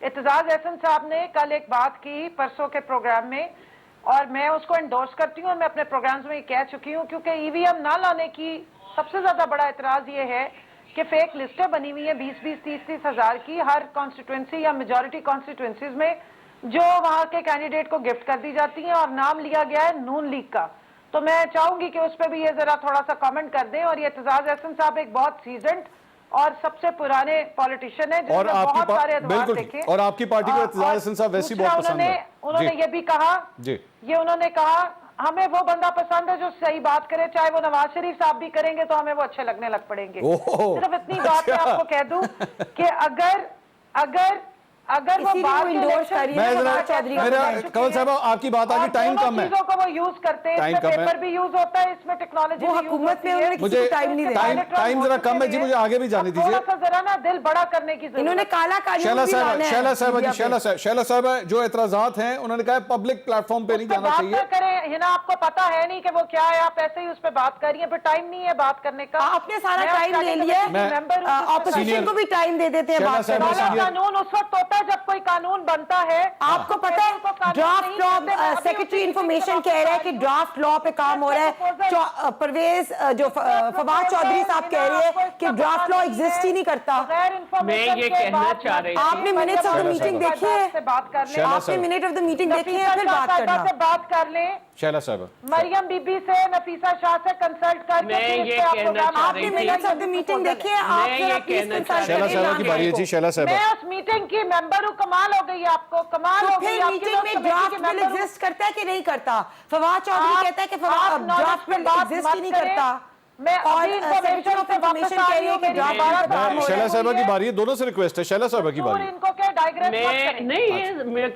इत्तेजाज एहसन साहब ने कल एक बात की परसों के प्रोग्राम में, और मैं उसको एंडोर्स करती हूँ और मैं अपने प्रोग्राम्स में ये कह चुकी हूँ, क्योंकि ईवीएम ना लाने की सबसे ज्यादा बड़ा एतराज ये है कि फेक लिस्टें बनी हुई हैं 20-20, 30-30 हजार की हर कॉन्स्टिट्यूंसी या मेजॉरिटी कॉन्स्टिट्यूंसीज में, जो वहां के कैंडिडेट को गिफ्ट कर दी जाती हैं, और नाम लिया गया है नून लीग का। तो मैं चाहूंगी कि उस पर भी ये जरा थोड़ा सा कमेंट कर दें। और ये इत्तेजाज एहसन साहब एक बहुत सीजन्ड और सबसे पुराने पॉलिटिशियन है, और बहुत सारे अदवार देखे, और आपकी पार्टी को इत्तेजाज एहसन साहब वैसी बहुत पसंद है। उन्होंने ये भी कहा जी, ये उन्होंने कहा हमें वो बंदा पसंद है जो सही बात करे, चाहे वो नवाज शरीफ साहब भी करेंगे तो हमें वो अच्छे लगने लग पड़ेंगे। सिर्फ इतनी बात मैं आपको कह दूं कि अगर वो बात कंवल साहब आपकी बात आगे, टाइम कम है, चीजों को वो यूज करते हैं, इसमें पेपर भी यूज होता है, इसमें टेक्नोलॉजी भी हुकूमत में उन्होंने मुझे टाइम जरा कम है जी, मुझे आगे भी जाने दीजिए। जरा ना दिल बड़ा करने की इन्होंने काला शैला साहब जो एतराजात हैं उन्होंने कहा पब्लिक प्लेटफॉर्म पे नहीं जाना चाहिए। करें हिना, आपको पता है नहीं कि वो क्या है, आप ऐसे ही उस पर बात कर रही है, फिर टाइम नहीं है बात करने का। आपने सारा टाइम ले लिया, ऑपोजिशन को भी टाइम दे देते हैं बात करने का। कानून उस वक्त होता है जब कोई कानून बनता है। आपको पता है ड्राफ्ट लॉ, सेक्रेटरी इंफॉर्मेशन कह रहा है कि ड्राफ्ट लॉ पे काम हो रहा है। परवेज जो फवाद चौधरी साहब कह रहे हैं कि ड्राफ्ट लॉ एग्जिस्ट ही नहीं करता। मैं ये कहना चाह रही थी, आपने मिनट्स ऑफ द मीटिंग देखी है, आपने मिनट ऑफ द मीटिंग देखी है, फिर बात करना। बात कर ले शैला साहब, मरियम बीबी से, नफीसा शाह से कंसल्ट करके मैं ये कहना चाह रही थी, मिनट्स ऑफ द मीटिंग देखी है, आप ये कहना चाह रही शैला साहब की बारी है जी। शैला साहब, मैं उस मीटिंग की मेंबर हूँ, कमाल हो गई आपको, कमाल हो गई। मीटिंग में ड्राफ्ट बिल एग्जिस्ट करता है कि नहीं करता? फवाद चौधरी कहता है कि ड्राफ्ट बिल एग्जिस्ट ही नहीं करता। मैं और सेक्रेटरी ऑफ इंफॉर्मेशन कह रही है कि ड्राफ्ट शैला साहब की बारी है, दोनों से रिक्वेस्ट है, शैला साहब की बारी। इनको क्या डायग्राम नहीं,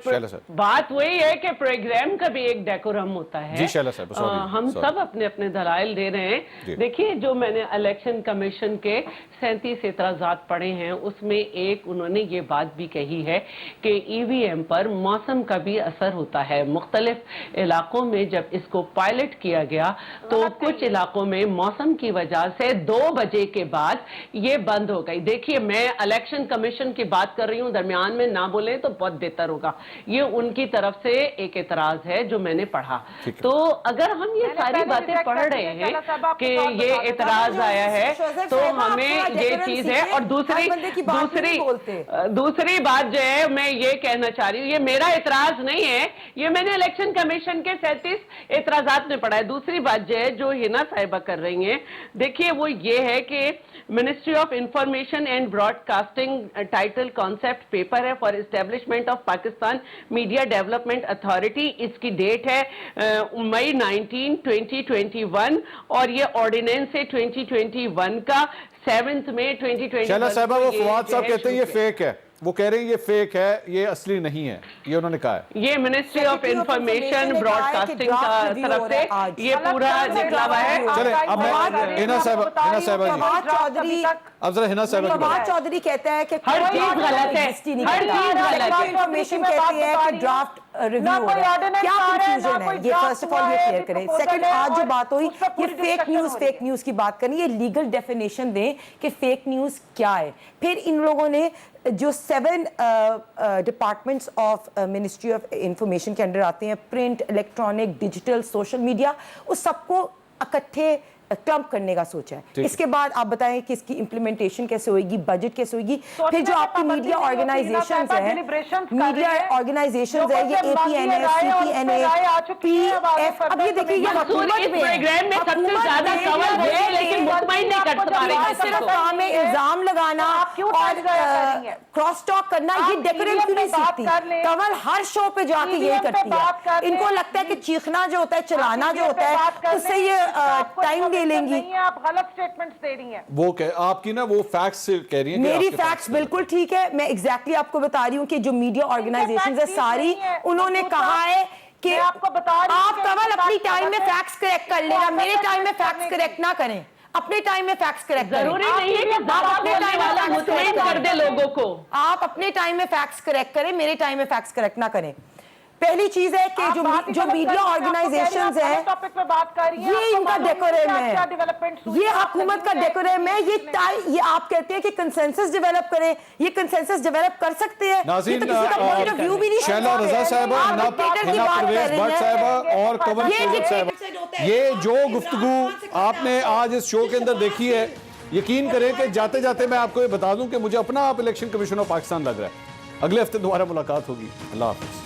बात वही है कि प्रोग्राम का भी एक डेकोरम होता है जी। शैला साहब हम सब अपने अपने दलाइल दे रहे हैं। देखिए, जो मैंने इलेक्शन कमीशन के 37 एतराजात पढ़े हैं, उसमें एक उन्होंने ये बात भी कही है कि ईवीएम पर मौसम का भी असर होता है। मुख्तलिफ इलाकों में जब इसको पायलट किया गया तो कुछ इलाकों में मौसम की वजह से 2 बजे के बाद ये बंद हो गई। देखिए, मैं इलेक्शन कमीशन की बात कर रही हूँ, दरमियान में ना बोले तो बहुत बेहतर होगा। ये उनकी तरफ से एक एतराज है जो मैंने पढ़ा। तो अगर हम ये सारी बातें पढ़ रहे हैं कि ये एतराज आया है तो हमें ये चीज है। और दूसरी बात जो है मैं ये कहना चाह रही हूँ, ये मेरा एतराज नहीं है, ये मैंने इलेक्शन कमीशन के 37 एतराजात में पढ़ा है। दूसरी बात जो है जो हिना साहिबा कर रही हैं, देखिए वो ये है कि ministry of information and broadcasting title concept paper है for establishment of Pakistan media development authority. इसकी डेट है मई 19, 2021 और ये ऑर्डिनेंस है 2021 का 7 मई 2021। शैला साहिबा, वो फवाद साहब कहते हैं ये फेक है, वो कह रहे हैं ये फेक है, ये असली नहीं है, ये उन्होंने कहा है। ये मिनिस्ट्री ऑफ इंफॉर्मेशन ब्रॉडकास्टिंग का तरफ से ये पूरा निकला हुआ है। चले अब मैं हिना साहिबा जी, अब जरा हिना साहिबा की बात। चौधरी कहता है कि हर चीज गलत है, हर चीज गलत है। इंफॉर्मेशन कहती है कि ड्राफ्ट रिव्यू हो रहा है, क्या कंफ्यूजन है ये फर्स्ट ऑफ ऑल ये क्लियर करें। सेकंड, आज जो बात हुई ये फेक न्यूज की बात करनी, ये लीगल डेफिनेशन दें कि फेक न्यूज क्या है। फिर इन लोगों ने जो 7 departments of ministry of information के अंडर आते हैं, print, electronic, digital, social media, उस सबको इकट्ठे क्लम्प करने का सोचा है। इसके बाद आप बताएं कि इसकी इंप्लीमेंटेशन कैसे होगी, बजट कैसे होगी। फिर जो आपकी मीडिया ऑर्गेनाइजेशंस है, मीडिया ऑर्गेनाइजेशंस है, ये APNA, CPNA, PF, अब ये देखिए ये हुकूमत में प्रोग्राम में सबसे ज्यादा कवर है, लेकिन मुतमईन नहीं कर पा रहे हैं। सिर्फ काम है इल्जाम लगाना और क्रॉस टॉक करना, ये डेकोरेट क्यों नहीं सीखती? कंवल हर शो पे जाके यही करती है। इनको लगता है कि चीखना जो होता है, चलाना जो होता है, उससे ये टाइम लेंगी। आप गलत स्टेटमेंट्स दे रही हैं। वो आपकी ना वो फैक्ट्स कह रही हैं, मेरी फैक्ट्स बिल्कुल ठीक है। मैं एग्जैक्टली आपको बता रही हूँ कि जो मीडिया ऑर्गेनाइजेशंस है सारी, उन्होंने कहा है कि आपको बता रही आप केवल अपनी टाइम में फैक्ट्स करेक्ट कर लेना, मेरे टाइम में फैक्ट्स करेक्ट ना करें। अपने टाइम में फैक्ट्स करेक्ट करें। जरूरी नहीं है कि अपने टाइम में मुतमईन कर दे लोगों को। आप अपने टाइम में फैक्ट्स करेक्ट करें, मेरे टाइम में फैक्ट्स करेक्ट ना करें। पहली चीज है कि जो मीडिया ऑर्गेनाइजेशंस है, ये इनका डेकोरेम है, ये हुकूमत का डेकोरेम है। ये आप कहते हैं कि कंसेंसस डेवलप करें, ये कंसेंसस डेवलप कर सकते हैं। नाज़रीन, ये तो किसी का पॉइंट ऑफ व्यू भी नहीं। शैला रज़ा साहिबा, हिना परवेज़ भट्ट साहिबा और कंवल साहिबा, ये जो गुफ्तगू आपने आज इस शो के अंदर देखी है, यकीन करें कि जाते जाते मैं आपको ये बता दूं कि मुझे अपना आप इलेक्शन कमीशन ऑफ पाकिस्तान लग रहा है। अगले हफ्ते दोबारा मुलाकात होगी। अल्लाह हाफिज़।